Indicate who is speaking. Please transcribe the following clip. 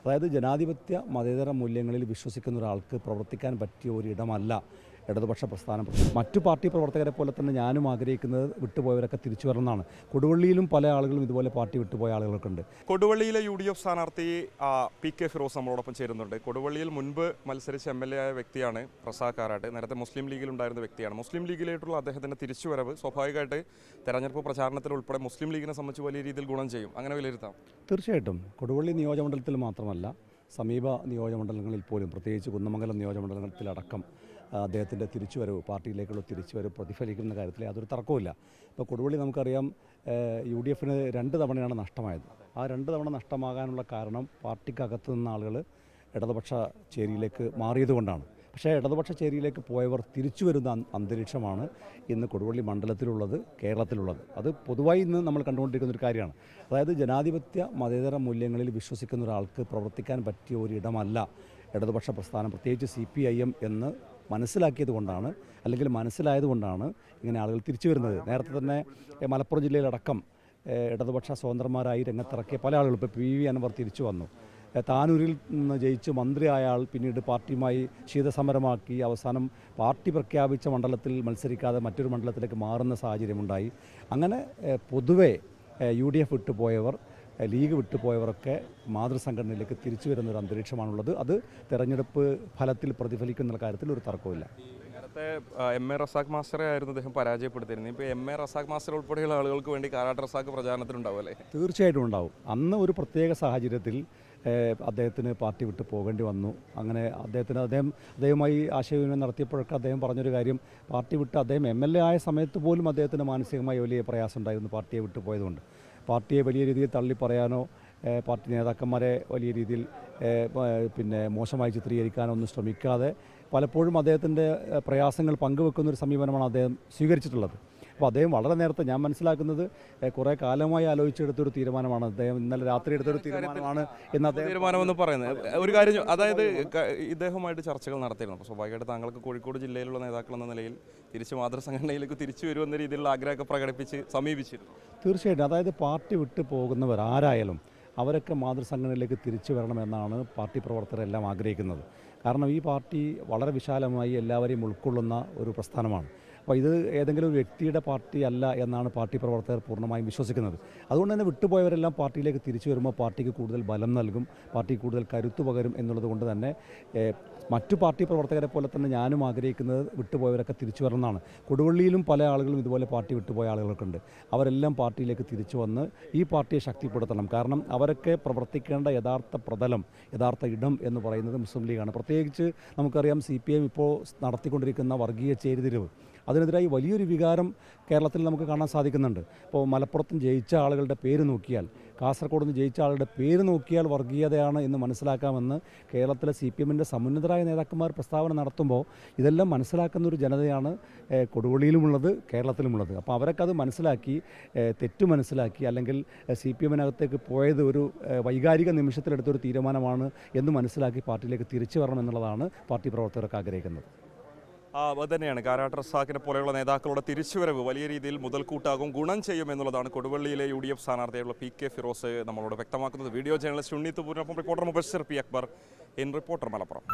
Speaker 1: അതായത് ജനാധിപത്യ മതേതര മൂല്യങ്ങളിൽ വിശ്വസിക്കുന്ന ഒരാൾക്ക് പ്രവർത്തിക്കാൻ പറ്റിയ ഒരിടമല്ല ഇടതുപക്ഷ പ്രസ്ഥാനം. മറ്റു പാർട്ടി പ്രവർത്തകരെ പോലെ തന്നെ ഞാനും ആഗ്രഹിക്കുന്നത് വിട്ടുപോയവരൊക്കെ തിരിച്ചു വരണമെന്നാണ്. കൊടുവള്ളിയിലും പല ആളുകളും ഇതുപോലെ പാർട്ടി വിട്ടുപോയ ആളുകളൊക്കെ ഉണ്ട്.
Speaker 2: കൊടുവള്ളിയിലെ UDF സ്ഥാനാർത്ഥി PK ഫിറോസ് നമ്മളോടൊപ്പം ചേരുന്നുണ്ട്. കൊടുവള്ളിയിൽ മുൻപ് മത്സരിച്ച MLA ആയ വ്യക്തിയാണ് റസാഖ് കാരാട്ട്. നേരത്തെ മുസ്ലിം ലീഗിൽ ഉണ്ടായിരുന്ന വ്യക്തിയാണ്. മുസ്ലിം ലീഗിലേക്കുള്ള അദ്ദേഹത്തിൻ്റെ തിരിച്ചുവരവ് സ്വാഭാവികമായിട്ട് തെരഞ്ഞെടുപ്പ് പ്രചാരണത്തിൽ ഉൾപ്പെടെ മുസ്ലിം ലീഗിനെ സംബന്ധിച്ച് വലിയ രീതിയിൽ ഗുണം ചെയ്യും. അങ്ങനെ വിലയിരുത്താം.
Speaker 1: തീർച്ചയായിട്ടും കൊടുവള്ളി നിയോജകമണ്ഡലത്തിൽ മാത്രമല്ല, സമീപ നിയോജകമണ്ഡലങ്ങളിൽ പോലും, പ്രത്യേകിച്ച് കുന്നമംഗലം നിയോജകമണ്ഡലത്തിലടക്കം അദ്ദേഹത്തിൻ്റെ തിരിച്ചുവരവ്, പാർട്ടിയിലേക്കുള്ള തിരിച്ചുവരവ് പ്രതിഫലിക്കുന്ന കാര്യത്തിൽ യാതൊരു തർക്കവുമില്ല. ഇപ്പോൾ കൊടുവള്ളി നമുക്കറിയാം, UDFന് 2 തവണയാണ് നഷ്ടമായത്. ആ 2 തവണ നഷ്ടമാകാനുള്ള കാരണം പാർട്ടിക്കകത്ത് നിന്ന ആളുകൾ ഇടതുപക്ഷ ചേരിയിലേക്ക് മാറിയതുകൊണ്ടാണ്. പക്ഷേ ഇടതുപക്ഷ ചേരിയിലേക്ക് പോയവർ തിരിച്ചു വരുന്ന അന്തരീക്ഷമാണ് ഇന്ന് കൊടുവള്ളി മണ്ഡലത്തിലുള്ളത്, കേരളത്തിലുള്ളത്. അത് പൊതുവായി ഇന്ന് നമ്മൾ കണ്ടുകൊണ്ടിരിക്കുന്ന ഒരു കാര്യമാണ്. അതായത് ജനാധിപത്യ മതേതര മൂല്യങ്ങളിൽ വിശ്വസിക്കുന്ന ഒരാൾക്ക് പ്രവർത്തിക്കാൻ പറ്റിയ ഒരിടമല്ല ഇടതുപക്ഷ പ്രസ്ഥാനം, പ്രത്യേകിച്ച് CPIM എന്ന് മനസ്സിലാക്കിയത് കൊണ്ടാണ്, അല്ലെങ്കിൽ മനസ്സിലായതുകൊണ്ടാണ് ഇങ്ങനെ ആളുകൾ തിരിച്ചു വരുന്നത്. നേരത്തെ തന്നെ മലപ്പുറം ജില്ലയിലടക്കം ഇടതുപക്ഷ സ്വതന്ത്രന്മാരായി രംഗത്തിറക്കിയ പല ആളുകളും, ഇപ്പോൾ PV അൻവർ തിരിച്ചു വന്നു. താനൂരിൽ നിന്ന് ജയിച്ച് മന്ത്രിയായ ആൾ പിന്നീട് പാർട്ടിയുമായി ശീതസമരമാക്കി അവസാനം പാർട്ടി പ്രഖ്യാപിച്ച മണ്ഡലത്തിൽ മത്സരിക്കാതെ മറ്റൊരു മണ്ഡലത്തിലേക്ക് മാറുന്ന സാഹചര്യമുണ്ടായി. അങ്ങനെ പൊതുവെ UDF വിട്ടുപോയവർ, ലീഗ് വിട്ടുപോയവരൊക്കെ മാതൃസംഘടനയിലേക്ക് തിരിച്ചു വരുന്നൊരു അന്തരീക്ഷമാണുള്ളത്. അത് തെരഞ്ഞെടുപ്പ് ഫലത്തിൽ പ്രതിഫലിക്കുന്ന കാര്യത്തിൽ ഒരു തർക്കവുമില്ല.
Speaker 2: നേരത്തെ MA റസാഖ് മാസ്റ്ററെ ആയിരുന്നു അദ്ദേഹം പരാജയപ്പെടുത്തിയിരുന്നത്. ഇപ്പോൾ MA റസാഖ് മാസ്റ്റർ ഉൾപ്പെടെയുള്ള ആളുകൾക്ക് വേണ്ടി കാരാട്ട് റസാഖ് പ്രചാരണത്തിലുണ്ടാവും അല്ലേ?
Speaker 1: തീർച്ചയായിട്ടും ഉണ്ടാവും. അന്ന് ഒരു പ്രത്യേക സാഹചര്യത്തിൽ അദ്ദേഹത്തിന് പാർട്ടി വിട്ട് പോകേണ്ടി വന്നു. അങ്ങനെ അദ്ദേഹവുമായി ആശയവിനിമയം നടത്തിയപ്പോഴൊക്കെ അദ്ദേഹം പറഞ്ഞൊരു കാര്യം, പാർട്ടി വിട്ട് അദ്ദേഹം MLA ആയ സമയത്ത് പോലും അദ്ദേഹത്തിന് മാനസികമായി വലിയ പ്രയാസം ഉണ്ടായിരുന്നു പാർട്ടിയെ വിട്ടു പോയതുകൊണ്ട്. പാർട്ടിയെ വലിയ രീതിയിൽ തള്ളി പറയാനോ പാർട്ടി നേതാക്കന്മാരെ വലിയ രീതിയിൽ മോശമായി ചിത്രീകരിക്കാനോ ഒന്നും ശ്രമിക്കാതെ പലപ്പോഴും അദ്ദേഹത്തിൻ്റെ പ്രയാസങ്ങൾ പങ്കുവെക്കുന്നൊരു സമീപനമാണ് അദ്ദേഹം സ്വീകരിച്ചിട്ടുള്ളത്. അപ്പോൾ അദ്ദേഹം വളരെ നേരത്തെ, ഞാൻ മനസ്സിലാക്കുന്നത് കുറേ കാലമായി ആലോചിച്ചെടുത്തൊരു തീരുമാനമാണ്, അദ്ദേഹം ഇന്നലെ രാത്രി എടുത്തൊരു തീരുമാനമാണ് എന്ന് അദ്ദേഹം
Speaker 2: തീരുമാനമെന്ന് പറയുന്നത്. ഒരു കാര്യം, അതായത് ഇദ്ദേഹവുമായിട്ട് ചർച്ചകൾ നടത്തിയിരുന്നു. അപ്പോൾ സ്വാഭാവികമായിട്ട് താങ്കൾക്ക് കോഴിക്കോട് ജില്ലയിലുള്ള നേതാക്കൾ എന്ന നിലയിൽ തിരിച്ച് മാതൃസംഘടനയിലേക്ക് തിരിച്ചു വരുമെന്ന രീതിയിലുള്ള ആഗ്രഹമൊക്കെ പ്രകടിപ്പിച്ച് സമീപിച്ചിരുന്നു.
Speaker 1: തീർച്ചയായിട്ടും. അതായത് പാർട്ടി വിട്ടു പോകുന്നവർ ആരായാലും അവരൊക്കെ മാതൃസംഘടനയിലേക്ക് തിരിച്ചു വരണമെന്നാണ് പാർട്ടി പ്രവർത്തകരെല്ലാം ആഗ്രഹിക്കുന്നത്. കാരണം ഈ പാർട്ടി വളരെ വിശാലമായി എല്ലാവരെയും ഉൾക്കൊള്ളുന്ന ഒരു പ്രസ്ഥാനമാണ്. അപ്പോൾ ഇത് ഏതെങ്കിലും ഒരു വ്യക്തിയുടെ പാർട്ടി അല്ല എന്നാണ് പാർട്ടി പ്രവർത്തകർ പൂർണ്ണമായും വിശ്വസിക്കുന്നത്. അതുകൊണ്ട് തന്നെ വിട്ടുപോയവരെല്ലാം പാർട്ടിയിലേക്ക് തിരിച്ചു വരുമ്പോൾ പാർട്ടിക്ക് കൂടുതൽ ബലം നൽകും, പാർട്ടിക്ക് കൂടുതൽ കരുത്തു പകരും എന്നുള്ളത് കൊണ്ട് തന്നെ മറ്റു പാർട്ടി പ്രവർത്തകരെ പോലെ തന്നെ ഞാനും ആഗ്രഹിക്കുന്നത് വിട്ടുപോയവരൊക്കെ തിരിച്ചു വരണമെന്നാണ്. കൊടുവള്ളിയിലും പല ആളുകളും ഇതുപോലെ പാർട്ടി വിട്ടുപോയ ആളുകളൊക്കെ ഉണ്ട്. അവരെല്ലാം പാർട്ടിയിലേക്ക് തിരിച്ചു വന്ന് ഈ പാർട്ടിയെ ശക്തിപ്പെടുത്തണം. കാരണം അവരൊക്കെ പ്രവർത്തിക്കേണ്ട യഥാർത്ഥ പ്രതലം, യഥാർത്ഥ ഇടം എന്ന് പറയുന്നത് മുസ്ലിം ലീഗാണ്. പ്രത്യേകിച്ച് നമുക്കറിയാം CPIM ഇപ്പോൾ നടത്തിക്കൊണ്ടിരിക്കുന്ന വർഗീയ ചേരിതിരിവ്, അതിനെതിരായി വലിയൊരു വികാരം കേരളത്തിൽ നമുക്ക് കാണാൻ സാധിക്കുന്നുണ്ട്. ഇപ്പോൾ മലപ്പുറത്തും ജയിച്ച ആളുകളുടെ പേര് നോക്കിയാൽ, കാസർഗോഡ് നിന്ന് ജയിച്ച ആളുടെ പേര് നോക്കിയാൽ വർഗീയതയാണ് എന്ന് മനസ്സിലാക്കാമെന്ന് കേരളത്തിലെ CPMൻ്റെ സമുന്നതരായ നേതാക്കന്മാർ പ്രസ്താവന നടത്തുമ്പോൾ ഇതെല്ലാം മനസ്സിലാക്കുന്ന ഒരു ജനതയാണ് കൊടുവള്ളിയിലുമുള്ളത്, കേരളത്തിലുമുള്ളത്. അപ്പോൾ അവരൊക്കെ അത് മനസ്സിലാക്കി, തെറ്റു മനസ്സിലാക്കി, അല്ലെങ്കിൽ CPMനകത്തേക്ക് പോയത് ഒരു വൈകാരിക നിമിഷത്തിലെടുത്തൊരു തീരുമാനമാണ് എന്ന് മനസ്സിലാക്കി പാർട്ടിയിലേക്ക് തിരിച്ചു വരണം എന്നുള്ളതാണ് പാർട്ടി പ്രവർത്തകരൊക്കെ ആഗ്രഹിക്കുന്നത്.
Speaker 2: അത് തന്നെയാണ്. കാരാട്ട് റസാഖിനെ പോലെയുള്ള നേതാക്കളുടെ തിരിച്ചുവരവ് വലിയ രീതിയിൽ മുതൽക്കൂട്ടാകും, ഗുണം ചെയ്യും എന്നുള്ളതാണ് കൊടുവള്ളിയിലെ UDF സ്ഥാനാർത്ഥിയായുള്ള PK ഫിറോസ് നമ്മളോട് വ്യക്തമാക്കുന്നത്. വീഡിയോ ജേർണലിസ്റ്റ് ഉണ്ണി തുപൂരിനൊപ്പം reporter Mubashir P. Akbar, reporter Malappuram.